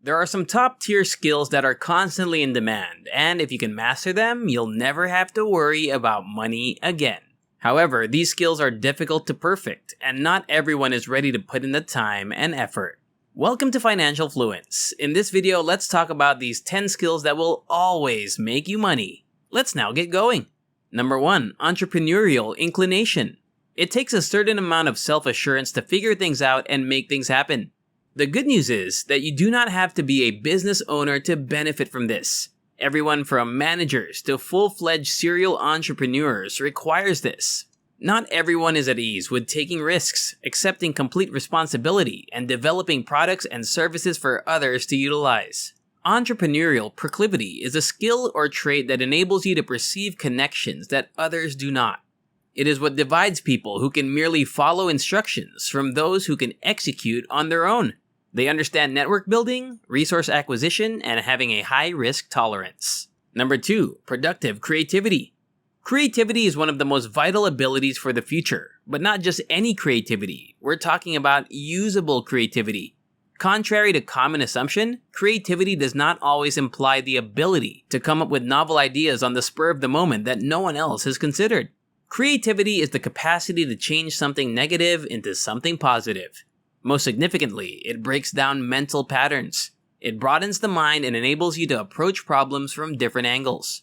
There are some top tier skills that are constantly in demand, and if you can master them, you'll never have to worry about money again. However, these skills are difficult to perfect, and not everyone is ready to put in the time and effort. Welcome to Financial Fluence. In this video, let's talk about these 10 skills that will always make you money. Let's now get going. Number 1. Entrepreneurial inclination. It takes a certain amount of self-assurance to figure things out and make things happen. The good news is that you do not have to be a business owner to benefit from this. Everyone from managers to full-fledged serial entrepreneurs requires this. Not everyone is at ease with taking risks, accepting complete responsibility, and developing products and services for others to utilize. Entrepreneurial proclivity is a skill or trait that enables you to perceive connections that others do not. It is what divides people who can merely follow instructions from those who can execute on their own. They understand network building, resource acquisition, and having a high risk tolerance. Number 2. Productive creativity. Creativity is one of the most vital abilities for the future, but not just any creativity. We're talking about usable creativity. Contrary to common assumption, creativity does not always imply the ability to come up with novel ideas on the spur of the moment that no one else has considered. Creativity is the capacity to change something negative into something positive. Most significantly, it breaks down mental patterns. It broadens the mind and enables you to approach problems from different angles.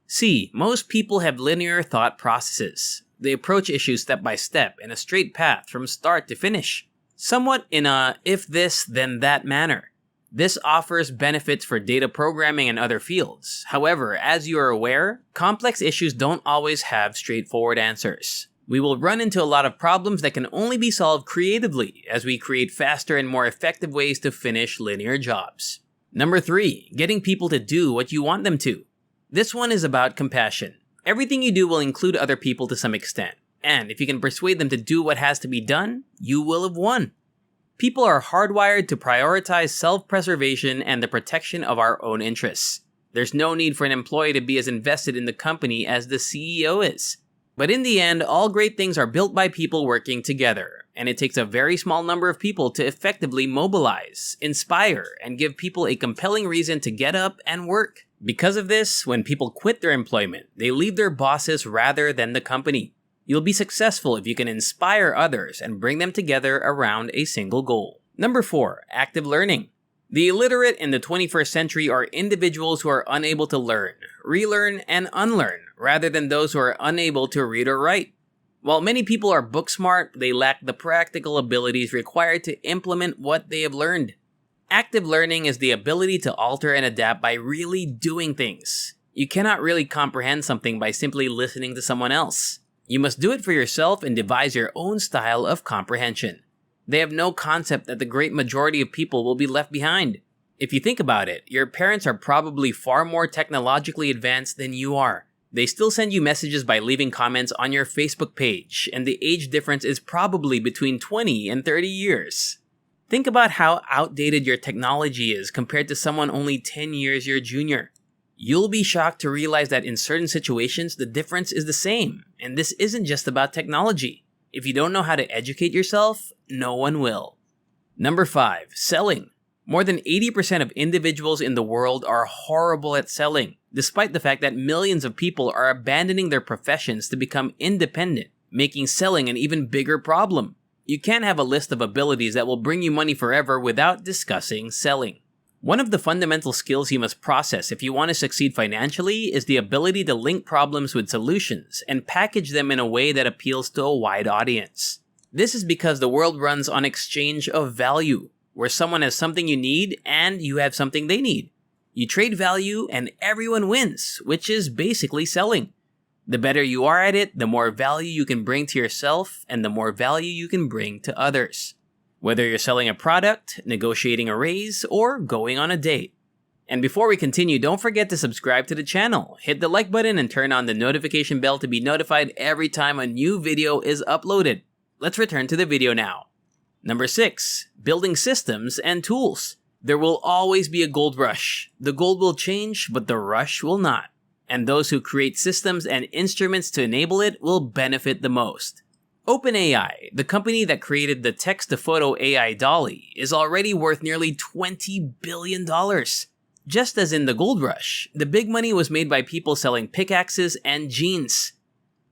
C. Most people have linear thought processes. They approach issues step by step in a straight path from start to finish, somewhat in a if this then that manner. This offers benefits for data programming and other fields. However, as you are aware, complex issues don't always have straightforward answers. We will run into a lot of problems that can only be solved creatively as we create faster and more effective ways to finish linear jobs. Number 3. Getting people to do what you want them to. This one is about compassion. Everything you do will include other people to some extent, and if you can persuade them to do what has to be done, you will have won. People are hardwired to prioritize self-preservation and the protection of our own interests. There's no need for an employee to be as invested in the company as the CEO is. But in the end, all great things are built by people working together, and it takes a very small number of people to effectively mobilize, inspire, and give people a compelling reason to get up and work. Because of this, when people quit their employment, they leave their bosses rather than the company. You'll be successful if you can inspire others and bring them together around a single goal. Number 4. Active learning. The illiterate in the 21st century are individuals who are unable to learn, relearn, and unlearn, rather than those who are unable to read or write. While many people are book smart, they lack the practical abilities required to implement what they have learned. Active learning is the ability to alter and adapt by really doing things. You cannot really comprehend something by simply listening to someone else. You must do it for yourself and devise your own style of comprehension. They have no concept that the great majority of people will be left behind. If you think about it, your parents are probably far more technologically advanced than you are. They still send you messages by leaving comments on your Facebook page, and the age difference is probably between 20 and 30 years. Think about how outdated your technology is compared to someone only 10 years your junior. You'll be shocked to realize that in certain situations, the difference is the same, and this isn't just about technology. If you don't know how to educate yourself, no one will. Number 5. Selling. More than 80% of individuals in the world are horrible at selling, despite the fact that millions of people are abandoning their professions to become independent, making selling an even bigger problem. You can't have a list of abilities that will bring you money forever without discussing selling. One of the fundamental skills you must process if you want to succeed financially is the ability to link problems with solutions and package them in a way that appeals to a wide audience. This is because the world runs on exchange of value, where someone has something you need and you have something they need. You trade value and everyone wins, which is basically selling. The better you are at it, the more value you can bring to yourself and the more value you can bring to others. Whether you're selling a product, negotiating a raise, or going on a date. And before we continue, don't forget to subscribe to the channel, hit the like button, and turn on the notification bell to be notified every time a new video is uploaded. Let's return to the video now. Number 6. Building systems and tools. There will always be a gold rush. The gold will change, but the rush will not. And those who create systems and instruments to enable it will benefit the most. OpenAI, the company that created the text-to-photo AI DALL-E, is already worth nearly $20 billion. Just as in the gold rush, the big money was made by people selling pickaxes and jeans.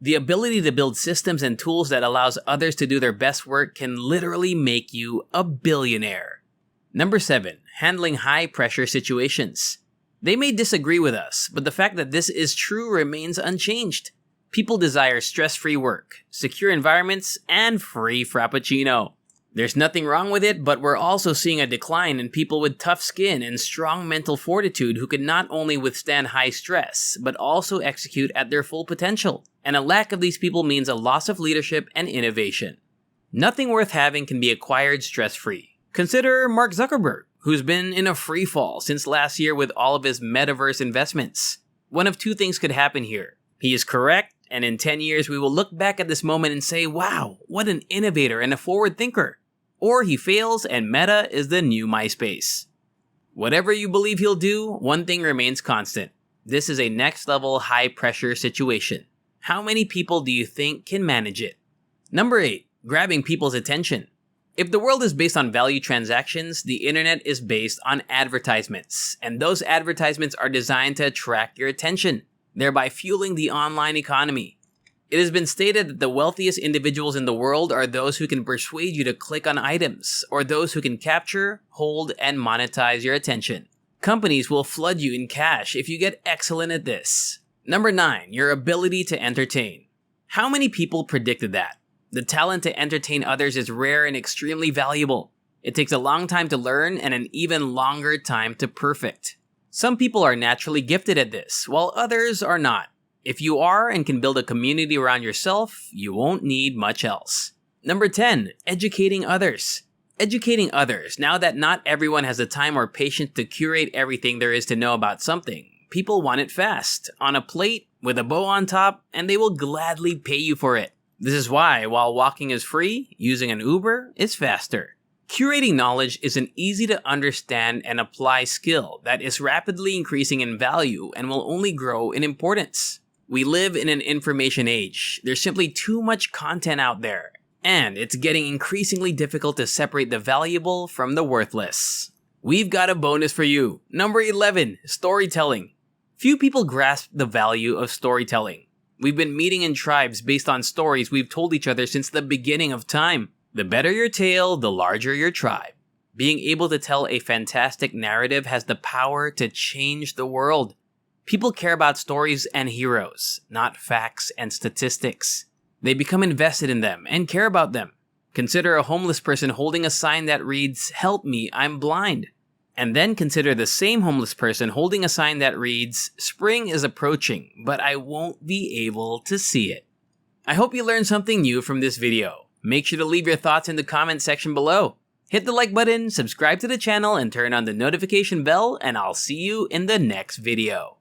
The ability to build systems and tools that allows others to do their best work can literally make you a billionaire. Number 7. Handling high-pressure situations. They may disagree with us, but the fact that this is true remains unchanged. People desire stress-free work, secure environments, and free frappuccino. There's nothing wrong with it, but we're also seeing a decline in people with tough skin and strong mental fortitude who can not only withstand high stress, but also execute at their full potential. And a lack of these people means a loss of leadership and innovation. Nothing worth having can be acquired stress-free. Consider Mark Zuckerberg, who's been in a free fall since last year with all of his metaverse investments. One of two things could happen here. He is correct, and in 10 years we will look back at this moment and say, wow, what an innovator and a forward thinker. Or he fails and Meta is the new MySpace. Whatever you believe he'll do, one thing remains constant. This is a next level high pressure situation. How many people do you think can manage it? Number 8. Grabbing people's attention. If the world is based on value transactions, the internet is based on advertisements. And those advertisements are designed to attract your attention, thereby fueling the online economy. It has been stated that the wealthiest individuals in the world are those who can persuade you to click on items, or those who can capture, hold, and monetize your attention. Companies will flood you in cash if you get excellent at this. Number 9. Your ability to entertain. How many people predicted that? The talent to entertain others is rare and extremely valuable. It takes a long time to learn and an even longer time to perfect. Some people are naturally gifted at this, while others are not. If you are and can build a community around yourself, you won't need much else. Number 10. Educating others. Educating others. Now that not everyone has the time or patience to curate everything there is to know about something, people want it fast, on a plate, with a bow on top, and they will gladly pay you for it. This is why, while walking is free, using an Uber is faster. Curating knowledge is an easy to understand and apply skill that is rapidly increasing in value and will only grow in importance. We live in an information age. There's simply too much content out there, and it's getting increasingly difficult to separate the valuable from the worthless. We've got a bonus for you. Number 11, storytelling. Few people grasp the value of storytelling. We've been meeting in tribes based on stories we've told each other since the beginning of time. The better your tale, the larger your tribe. Being able to tell a fantastic narrative has the power to change the world. People care about stories and heroes, not facts and statistics. They become invested in them and care about them. Consider a homeless person holding a sign that reads, "Help me, I'm blind." And then consider the same homeless person holding a sign that reads, "Spring is approaching, but I won't be able to see it." I hope you learned something new from this video. Make sure to leave your thoughts in the comment section below. Hit the like button, subscribe to the channel, and turn on the notification bell, and I'll see you in the next video.